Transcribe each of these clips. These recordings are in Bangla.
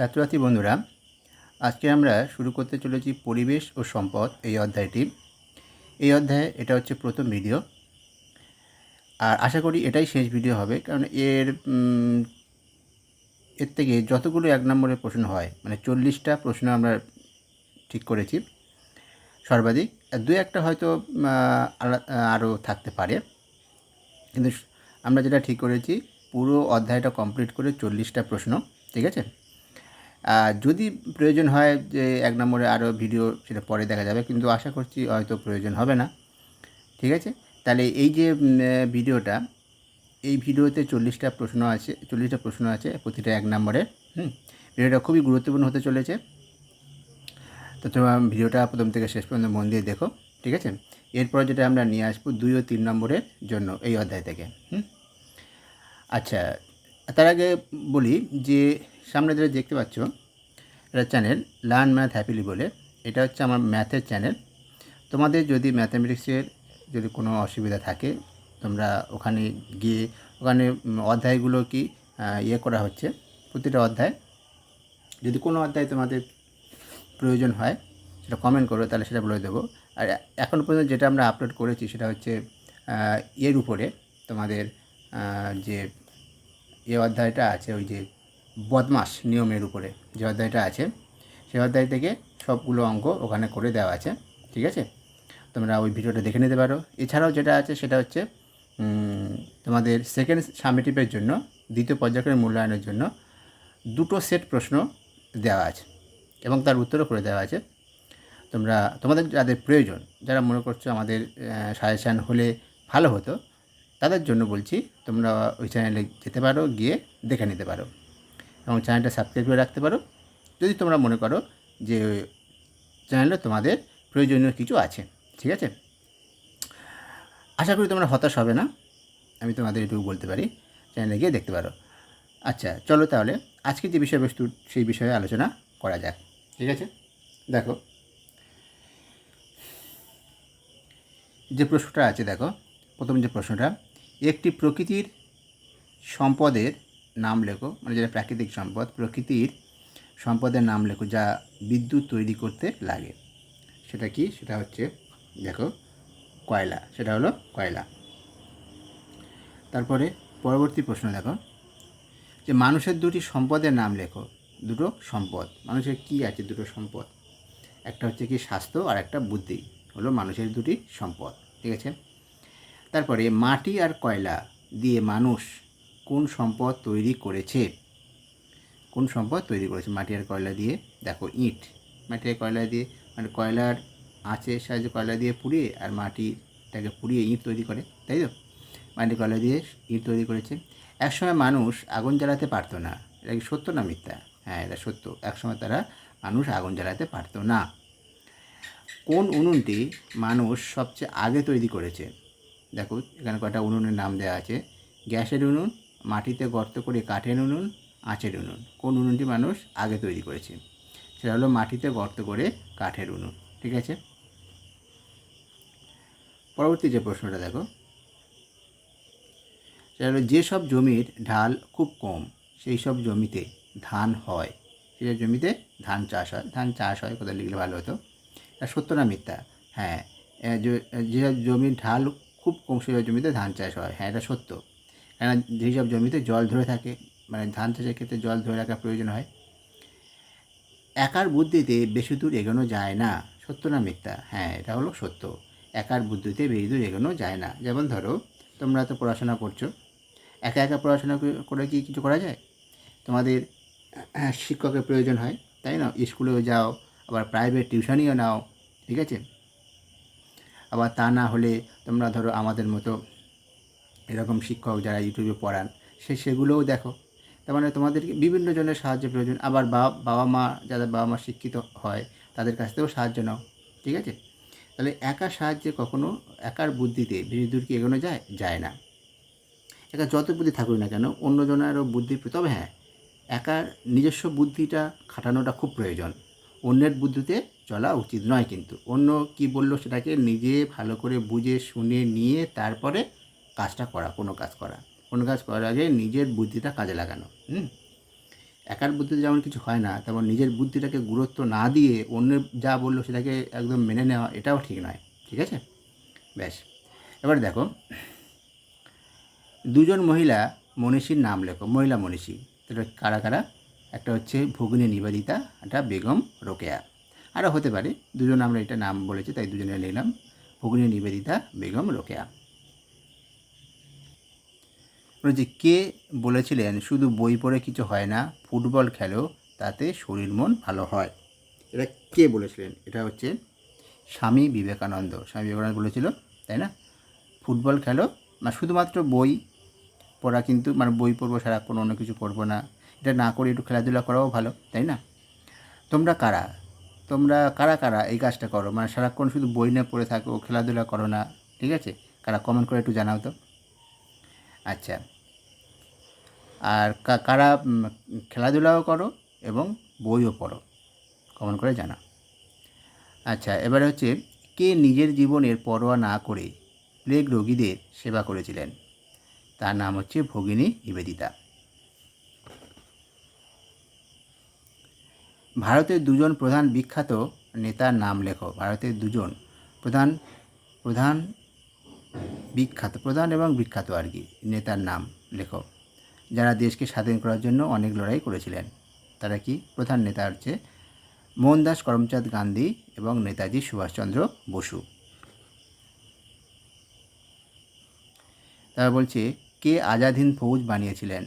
ছাত্রছাত্রী বন্ধুরা, আজকে আমরা শুরু করতে চলেছি পরিবেশ ও সম্পদ এই অধ্যায়টি। এই অধ্যায়ে এটা হচ্ছে প্রথম ভিডিও, আর আশা করি এটাই শেষ ভিডিও হবে, কারণ এর থেকে যতগুলো 1 নম্বরের প্রশ্ন হয়, মানে 40টা প্রশ্ন আমরা ঠিক করেছি সর্বাধিক। 2-1টা হয়তো আরও থাকতে পারে, কিন্তু আমরা যেটা ঠিক করেছি পুরো অধ্যায়টা কমপ্লিট করে 40টা প্রশ্ন, ঠিক আছে। যদি প্রয়োজন হয় যে 1 নম্বরে আরও ভিডিও, সেটা পরে দেখা যাবে, কিন্তু আশা করছি হয়তো প্রয়োজন হবে না, ঠিক আছে। তাহলে এই যে ভিডিওটা, এই ভিডিওতে 40টা প্রশ্ন আছে প্রতিটা 1 নম্বরের। ভিডিওটা খুবই গুরুত্বপূর্ণ হতে চলেছে, তো তোমরা ভিডিওটা প্রথম থেকে শেষ পর্যন্ত মন দিয়ে দেখো, ঠিক আছে। এরপর যেটা আমরা নিয়ে আসবো 2 ও 3 নম্বরের জন্য এই অধ্যায় থেকে। আচ্ছা, তার আগে বলি যে সামনে যেটা দেখতে পাচ্ছ, এটা চ্যানেল লার্ন ম্যাথ হ্যাপিলি বলে, এটা হচ্ছে আমার ম্যাথের চ্যানেল। তোমাদের যদি ম্যাথামেটিক্সের যদি কোনো অসুবিধা থাকে, তোমরা ওখানে গিয়ে ওখানে অধ্যায়গুলো কি করা হচ্ছে, প্রতিটা অধ্যায়। যদি কোনো অধ্যায় তোমাদের প্রয়োজন হয় সেটা কমেন্ট করো, তাহলে সেটা বলে দেবো। আর এখন পর্যন্ত যেটা আমরা আপলোড করেছি সেটা হচ্ছে এর উপরে তোমাদের যে অধ্যায়টা আছে, ওই যে বদমাশ নিয়মের উপরে যে অধ্যায়টা আছে, সেই অধ্যায় থেকে সবগুলো অঙ্ক ওখানে করে দেওয়া আছে, ঠিক আছে। তোমরা ওই ভিডিওটা দেখে নিতে পারো। এছাড়াও যেটা আছে সেটা হচ্ছে তোমাদের সেকেন্ড সামেটিভের জন্য, দ্বিতীয় পর্যায়ক্রমিক মূল্যায়নের জন্য 2টো সেট প্রশ্ন দেওয়া আছে এবং তার উত্তরও করে দেওয়া আছে। তোমাদের যাদের প্রয়োজন, যারা মনে করছো আমাদের সাজেশান হলে ভালো হতো, তাদের জন্য বলছি তোমরা ওই চ্যানেলে যেতে পারো, গিয়ে দেখে নিতে পারো এবং চ্যানেলটা সাবস্ক্রাইব করে রাখতে পারো, যদি তোমরা মনে করো যে চ্যানেলে তোমাদের প্রয়োজনীয় কিছু আছে, ঠিক আছে। আশা করি তোমরা হতাশ হবে না, আমি তোমাদের এটুকু বলতে পারি। চ্যানেলে গিয়ে দেখতে পারো। আচ্ছা, চলো তাহলে আজকে যে বিষয়বস্তু সেই বিষয়ে আলোচনা করা যাক, ঠিক আছে। দেখো, যে প্রশ্নটা আছে, দেখো প্রথম যে প্রশ্নটা, একটি প্রকৃতির সম্পদের নাম লেখো, মানে যেটা প্রাকৃতিক সম্পদ, প্রকৃতির সম্পদের নাম লেখো যা বিদ্যুৎ তৈরি করতে লাগে। সেটা কি? সেটা হচ্ছে, দেখো, কয়লা। সেটা হলো কয়লা। তারপরে পরবর্তী প্রশ্ন দেখো, যে মানুষের 2টি সম্পদের নাম লেখো। 2টো সম্পদ, মানুষের কি আছে 2টো সম্পদ, একটা হচ্ছে কি স্বাস্থ্য, আর একটা বুদ্ধি, হলো মানুষের 2টি সম্পদ, ঠিক আছে। তারপরে মাটি আর কয়লা দিয়ে মানুষ কোন সম্পদ তৈরি করেছে? কোন সম্পদ তৈরি করেছে মাটি আর কয়লা দিয়ে? দেখো, ইট। মাটি আর কয়লা দিয়ে, মানে কয়লার আঁচের সাহায্যে কয়লা দিয়ে পুড়িয়ে আর মাটিটাকে পুড়িয়ে ইট তৈরি করে, তাই তো। মাটি কয়লা দিয়ে ইট তৈরি করেছে। একসময় মানুষ আগুন জ্বালাতে পারতো না, এটা কি সত্য না মিথ্যা? হ্যাঁ, এটা সত্য। একসময় মানুষ আগুন জ্বালাতে পারতো না। কোন উনুনটি মানুষ সবচেয়ে আগে তৈরি করেছে? দেখো, এখানে কয়টা উনুনের নাম দেওয়া আছে। গ্যাসের উনুন, মাটিতে গর্ত করে কাঠের উনুন, আঁচের উনুন। কোন উনুনটি মানুষ আগে তৈরি করেছে? সেটা হলো মাটিতে গর্ত করে কাঠের উনুন, ঠিক আছে। পরবর্তী যে প্রশ্নটা দেখো, সেটা হলো যেসব জমির ঢাল খুব কম সেই সব জমিতে ধান হয়। সেসব জমিতে ধান চাষ হয়, কোথায় লিখলে ভালো হতো। এটা সত্য না মিথ্যা? হ্যাঁ, যেসব জমির ঢাল খুব কম সেসব জমিতে ধান চাষ হয়, হ্যাঁ এটা সত্য। কেন? যেসব জমিতে জল ধরে থাকে, মানে ধান চাষের ক্ষেত্রে জল ধরে রাখার প্রয়োজন হয়। একার বুদ্ধিতে বেশি দূর এগোনো যায় না, সত্য না মিথ্যা? হ্যাঁ, এটা হলো সত্য। একার বুদ্ধিতে বেশি দূর এগোনো যায় না। যেমন ধরো, তোমরা তো পড়াশোনা করছো, একা একা পড়াশোনা করে কি কিছু করা যায়? তোমাদের শিক্ষকের প্রয়োজন হয়, তাই না? স্কুলেও যাও, আবার প্রাইভেট টিউশনিও নাও, ঠিক আছে। আবার তা না হলে তোমরা ধরো আমাদের মতো এরকম শিক্ষক যারা ইউটিউবে পড়ান, সেগুলোও দেখো। তার মানে তোমাদেরকে বিভিন্ন জনের সাহায্য প্রয়োজন। আবার বাবা মা, যাদের বাবা মা শিক্ষিত হয়, তাদের কাছ থেকেও সাহায্য নাও, ঠিক আছে। তাহলে একার সাহায্যে কখনো, একার বুদ্ধিতে বেশি দূর কি এগোনো যায় না। একা যত বুদ্ধি থাকুক না কেন, অন্যজনেরও বুদ্ধি, তবে হ্যাঁ, একার নিজস্ব বুদ্ধিটা খাটানোটা খুব প্রয়োজন। অন্যের বুদ্ধিতে চলা উচিত নয়, কিন্তু অন্য কি বললো সেটাকে নিজে ভালো করে বুঝে শুনে নিয়ে তারপরে কাজটা করা। কোনো কাজ করার আগে নিজের বুদ্ধিটা কাজে লাগানো। একার বুদ্ধিতে যেমন কিছু হয় না, তেমন নিজের বুদ্ধিটাকে গুরুত্ব না দিয়ে অন্যের যা বললো সেটাকে একদম মেনে নেওয়া, এটাও ঠিক নয়। ঠিক আছে? ব্যাস। এবার দেখো, দুজন মহিলা মনীষীর নাম লেখো, মহিলা মনীষী। সেটা কারা কারা? একটা হচ্ছে ভগিনী নিবেদিতা, একটা বেগম রোকেয়া। আরও হতে পারে, দুজন আমরা এটা নাম বলেছি তাই দুজনে নিলাম, ভগিনী নিবেদিতা, বেগম রোকেয়া। বলছি, কে বলেছিলেন শুধু বই পড়ে কিছু হয় না, ফুটবল খেলো, তাতে শরীর মন ভালো হয়? এটা কে বলেছিলেন? এটা হচ্ছে স্বামী বিবেকানন্দ। স্বামী বিবেকানন্দ বলেছিল, তাই না? ফুটবল খেলো, মানে শুধুমাত্র বই পড়া, কিন্তু মানে বই পড়বো সারাক্ষণ, অন্য কিছু করবো না, এটা না করে একটু খেলাধুলা করাও ভালো, তাই না? তোমরা কারা তোমরা কারা কারা এই কাজটা করো, মানে সারাক্ষণ শুধু বই না পড়ে থাকো, খেলাধুলা করো না? ঠিক আছে, কারা কমেন্ট করে একটু জানাও তো। আচ্ছা, আর কারা খেলাধুলাও করো এবং বইও পড়ো, কমেন্ট করে জানাও। আচ্ছা, এবারে হচ্ছে, কে নিজের জীবনের পরোয়া না করে প্লেগ রোগীদের সেবা করেছিলেন? তার নাম হচ্ছে ভগিনী নিবেদিতা। ভারতের দুজন প্রধান বিখ্যাত নেতার নাম লেখো। ভারতের দুজন প্রধান প্রধান প্রধান এবং বিখ্যাত আর কি নেতার নাম লেখো, যারা দেশকে স্বাধীন করার জন্য অনেক লড়াই করেছিলেন। তারা কি? প্রধান নেতা হচ্ছে মোহনদাস করমচাঁদ গান্ধী এবং নেতাজি সুভাষচন্দ্র বসু। তারা বলছে, কে আজাদ হিন্দ ফৌজ বানিয়েছিলেন?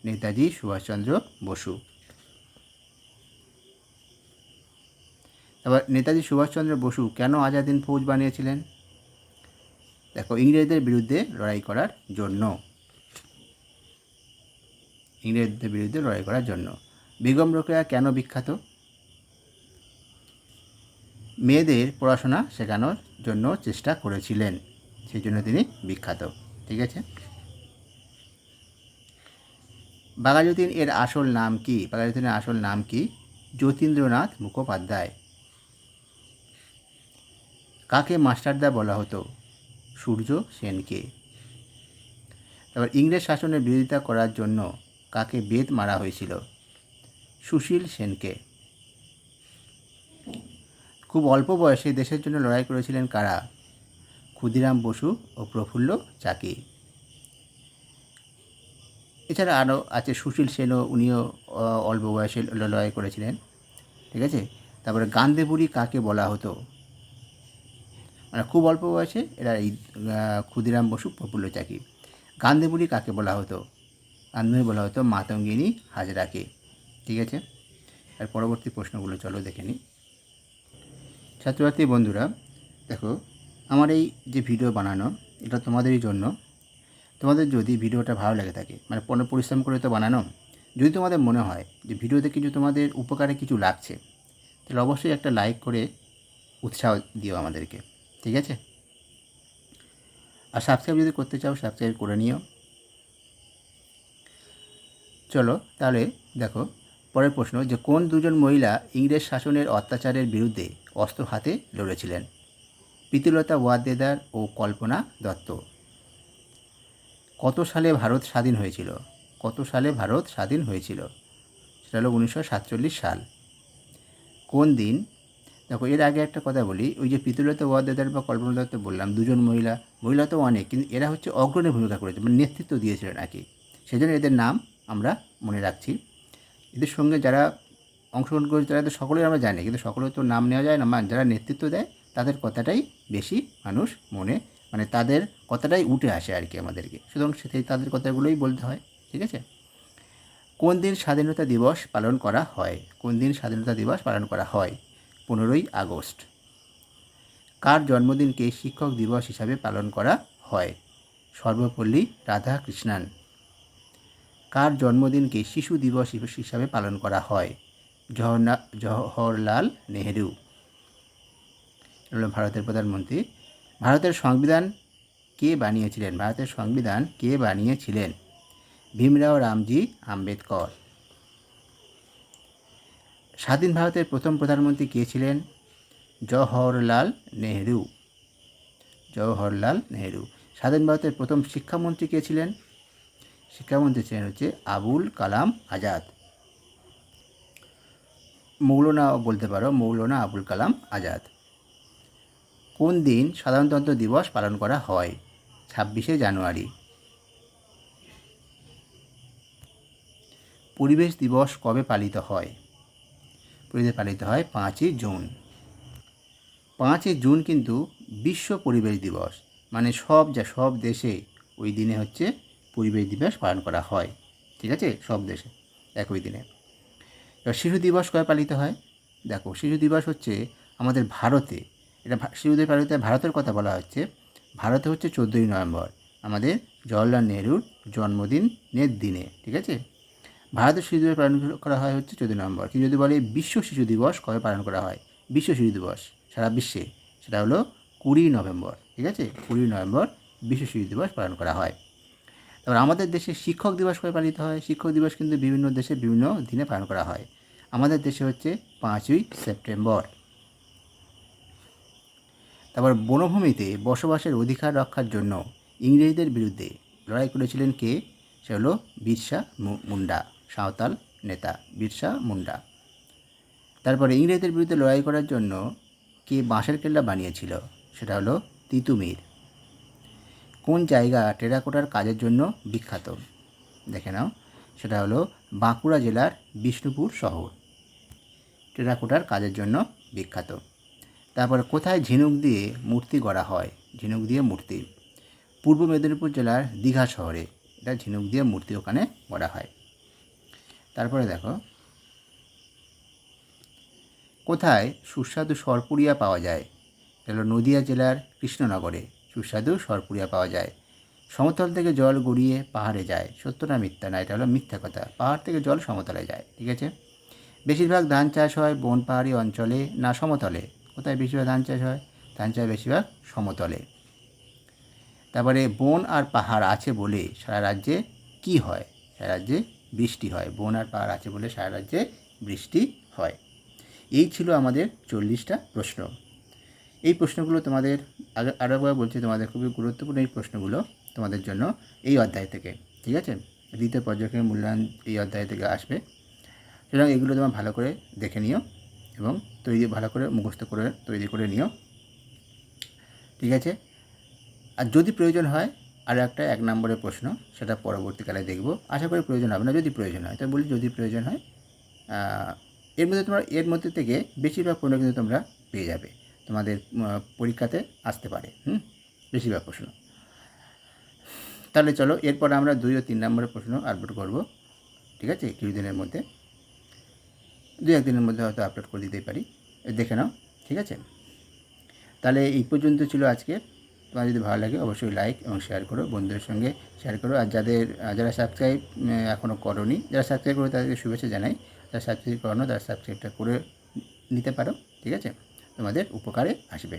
নেতাজি সুভাষচন্দ্র বসু। তারপর নেতাজি সুভাষচন্দ্র বসু কেন আজাদ হিন্দ ফৌজ বানিয়েছিলেন? দেখো, ইংরেজদের বিরুদ্ধে লড়াই করার জন্য। ইংরেজদের বিরুদ্ধে লড়াই করার জন্য। বেগম রোকেয়া কেন বিখ্যাত? মেয়েদের পড়াশোনা শেখানোর জন্য চেষ্টা করেছিলেন, সেই জন্য তিনি বিখ্যাত। ঠিক আছে? বাঘাযতীন এর আসল নাম কি? বাঘাযতীনের আসল নাম কি? যতীন্দ্রনাথ মুখোপাধ্যায়। কাকে মাস্টারদা বলা হতো? সূর্য সেনকে। তারপর ইংরেজ শাসনের বিরোধিতা করার জন্য কাকে বেত মারা হয়েছিল? সুশীল সেনকে। খুব অল্প বয়সে দেশের জন্য লড়াই করেছিলেন কারা? ক্ষুদিরাম বসু ও প্রফুল্ল চাকি। এছাড়া আরও আছে, সুশীল সেনও, উনিও অল্প বয়সে লড়াই করেছিলেন। ঠিক আছে? তারপরে গান্ধীবুড়ি কাকে বলা হতো? মানে খুব অল্প বয়সে এরা এই ক্ষুদিরাম বসু, প্রফুল্ল চাকি। গান্ধীবুড়ি কাকে বলা হতো? গান্ধীবুড়ি বলা হতো মাতঙ্গিনী হাজরাকে। ঠিক আছে? আর পরবর্তী প্রশ্নগুলো চলো দেখে নিই। ছাত্রছাত্রী বন্ধুরা, দেখো, আমার এই যে ভিডিও বানানো, এটা তোমাদেরই জন্য। তোমাদের যদি ভিডিওটা ভালো লেগে থাকে, মানে পরিশ্রম করে তো বানানো, যদি তোমাদের মনে হয় যে ভিডিওতে কিছু তোমাদের উপকারে কিছু লাগছে, তাহলে অবশ্যই একটা লাইক করে উৎসাহ দিও আমাদেরকে। ঠিক আছে? আর সাবস্ক্রাইব যদি করতে চাও, সাবস্ক্রাইব করে নিও। চলো তাহলে দেখো, পরের প্রশ্ন, যে কোন দুজন মহিলা ইংরেজ শাসনের অত্যাচারের বিরুদ্ধে অস্ত্র হাতে লড়েছিলেন? প্রীতিলতা ওয়াদ্দেদার ও কল্পনা দত্ত। কত সালে ভারত স্বাধীন হয়েছিল? কত সালে ভারত স্বাধীন হয়েছিল? সেটা হলো 1947 সাল। কোন দিন? দেখো, এর আগে একটা কথা বলি, ওই যে প্রীতিলতা ওয়াদ্দেদার বা কল্পনা দত্ত বললাম, দুজন মহিলা, মহিলা তো অনেক, কিন্তু এরা হচ্ছে অগ্রণী ভূমিকা করেছে, মানে নেতৃত্ব দিয়েছিলেন আর কি। সেই জন্য এদের নাম আমরা মনে রাখছি। এদের সঙ্গে যারা অংশগ্রহণ করেছে তারা তো সকলেই আমরা জানি, কিন্তু সকলের তো নাম নেওয়া যায় না। যারা নেতৃত্ব দেয় তাদের কথাটাই বেশি মানুষ মনে, মানে তাদের কথাটাই উঠে আসে আর কি আমাদেরকে, সুতরাং সেই তাদের কথাগুলোই বলতে হয়। ঠিক আছে? কোন দিন স্বাধীনতা দিবস পালন করা হয়? কোন দিন স্বাধীনতা দিবস পালন করা হয়? 15ই আগস্ট। কার জন্মদিনকে শিক্ষক দিবস হিসাবে পালন করা হয়? সর্বপল্লী রাধাকৃষ্ণান। কার জন্মদিনকে শিশু দিবস হিসাবে পালন করা হয়? জওহরলাল নেহেরু। হল ভারতের প্রধানমন্ত্রী। ভারতের সংবিধান কে বানিয়েছিলেন? ভারতের সংবিধান কে বানিয়েছিলেন? ভীমরাও রামজি আম্বেদকর। স্বাধীন ভারতের প্রথম প্রধানমন্ত্রী কে ছিলেন? জওহরলাল নেহেরু। জওহরলাল নেহেরু। স্বাধীন ভারতের প্রথম শিক্ষামন্ত্রী কে ছিলেন? শিক্ষামন্ত্রী ছিলেন হচ্ছে আবুল কালাম আজাদ। মৌলানা বলতে পারো, মৌলানা আবুল কালাম আজাদ। কোন দিন সাধারণতন্ত্র দিবস পালন করা হয়? 26শে জানুয়ারি। পরিবেশ দিবস কবে পালিত হয়? পরিবেশ পালিত হয় 5ই জুন। 5ই জুন কিন্তু বিশ্ব পরিবেশ দিবস, মানে সব দেশে ওই দিনে হচ্ছে পরিবেশ দিবস পালন করা হয়, ঠিক আছে, সব দেশে একই দিনে। এবার শিশু দিবস কবে পালিত হয়? দেখো, শিশু দিবস হচ্ছে আমাদের ভারতে, এটা শিশু দিবস পালিত ভারতের কথা বলা হচ্ছে, ভারতে হচ্ছে 14ই নভেম্বর, আমাদের জওহরলাল নেহরুর জন্মদিনের দিনে, ঠিক আছে। ভারতের শিশু দিবস পালন করা হয় হচ্ছে 14 নভেম্বর। কিন্তু যদি বলে বিশ্ব শিশু দিবস কবে পালন করা হয়, বিশ্ব শিশু দিবস সারা বিশ্বে, সেটা হলো 20 নভেম্বর, ঠিক আছে, 20 নভেম্বর বিশ্ব শিশু দিবস পালন করা হয়। তারপর আমাদের দেশে শিক্ষক দিবস কবে পালিত হয়? শিক্ষক দিবস কিন্তু বিভিন্ন দেশে বিভিন্ন দিনে পালন করা হয়। আমাদের দেশে হচ্ছে 5ই সেপ্টেম্বর। তারপর বনভূমিতে বসবাসের অধিকার রক্ষার জন্য ইংরেজদের বিরুদ্ধে লড়াই করেছিলেন কে? সে হলো বিরসা মুন্ডা, সাঁওতাল নেতা বিরসা মুন্ডা। তারপরে ইংরেজদের বিরুদ্ধে লড়াই করার জন্য কে বাঁশের কেল্লা বানিয়েছিল? সেটা হলো তিতুমির। কোন জায়গা টেরাকোটার কাজের জন্য বিখ্যাত? দেখে নাও, সেটা হলো বাঁকুড়া জেলার বিষ্ণুপুর শহর, টেরাকোটার কাজের জন্য বিখ্যাত। তারপরে কোথায় ঝিনুক দিয়ে মূর্তি গড়া হয়? ঝিনুক দিয়ে মূর্তি পূর্ব মেদিনীপুর জেলার দীঘা শহরে, এটা ঝিনুক দিয়ে মূর্তি ওখানে গড়া হয়। তারপরে দেখো, কোথায় সুস্বাদু সরপুরিয়া পাওয়া যায়? এটা হলো নদিয়া জেলার কৃষ্ণনগরে সুস্বাদু সরপুরিয়া পাওয়া যায়। সমতল থেকে জল গড়িয়ে পাহাড়ে যায়, সত্য না মিথ্যা? না, এটা হলো মিথ্যা কথা, পাহাড় থেকে জল সমতলে যায়, ঠিক আছে। বেশিরভাগ ধান চাষ হয় বন পাহাড়ি অঞ্চলে না সমতলে? কোথায় বেশিরভাগ ধান চাষ হয়? ধান চাষ বেশিরভাগ সমতলে। তারপরে বন আর পাহাড় আছে বলে সারা রাজ্যে কি হয়? সারা রাজ্যে বৃষ্টি হয়। বন আর পাহাড় আছে বলে সারা রাজ্যে বৃষ্টি হয়। এই ছিল আমাদের 40টা প্রশ্ন। এই প্রশ্নগুলো তোমাদের আরও একবার বলছি, তোমাদের খুবই গুরুত্বপূর্ণ এই প্রশ্নগুলো তোমাদের জন্য এই অধ্যায় থেকে, ঠিক আছে। দ্বিতীয় পর্যায়ের মূল্যায়ন এই অধ্যায় থেকে আসবে, সুতরাং এগুলো তোমরা ভালো করে দেখে নিও এবং ভালো করে মুখস্থ করে তৈরি করে নিও, ঠিক আছে। আর যদি প্রয়োজন হয় আরও একটা 1 নম্বরের প্রশ্ন, সেটা পরবর্তীকালে দেখব। আশা করি প্রয়োজন হবে না, যদি প্রয়োজন হয়, তাই বলি যদি প্রয়োজন হয়। এর মধ্যে থেকে বেশিরভাগ প্রশ্ন কিন্তু তোমরা পেয়ে যাবে, তোমাদের পরীক্ষাতে আসতে পারে, বেশিরভাগ প্রশ্ন। তাহলে চলো, এরপর আমরা 2 ও 3 নম্বরের প্রশ্ন আপলোড করব, ঠিক আছে, কিছুদিনের মধ্যে, 2-1 দিনের মধ্যে হয়তো আপলোড করে দিতেই পারি, দেখে নাও, ঠিক আছে। তাহলে এই পর্যন্ত ছিল আজকে। তোমার যদি ভালো লাগে অবশ্যই লাইক এবং শেয়ার করো, বন্ধুদের সঙ্গে শেয়ার করো। আর যারা সাবস্ক্রাইব এখনও করোনি, যারা সাবস্ক্রাইব করো তাদেরকে শুভেচ্ছা জানাই। যারা সাবস্ক্রাইব করো না তারা সাবস্ক্রাইবটা করে নিতে পারো, ঠিক আছে, তোমাদের উপকারে আসবে।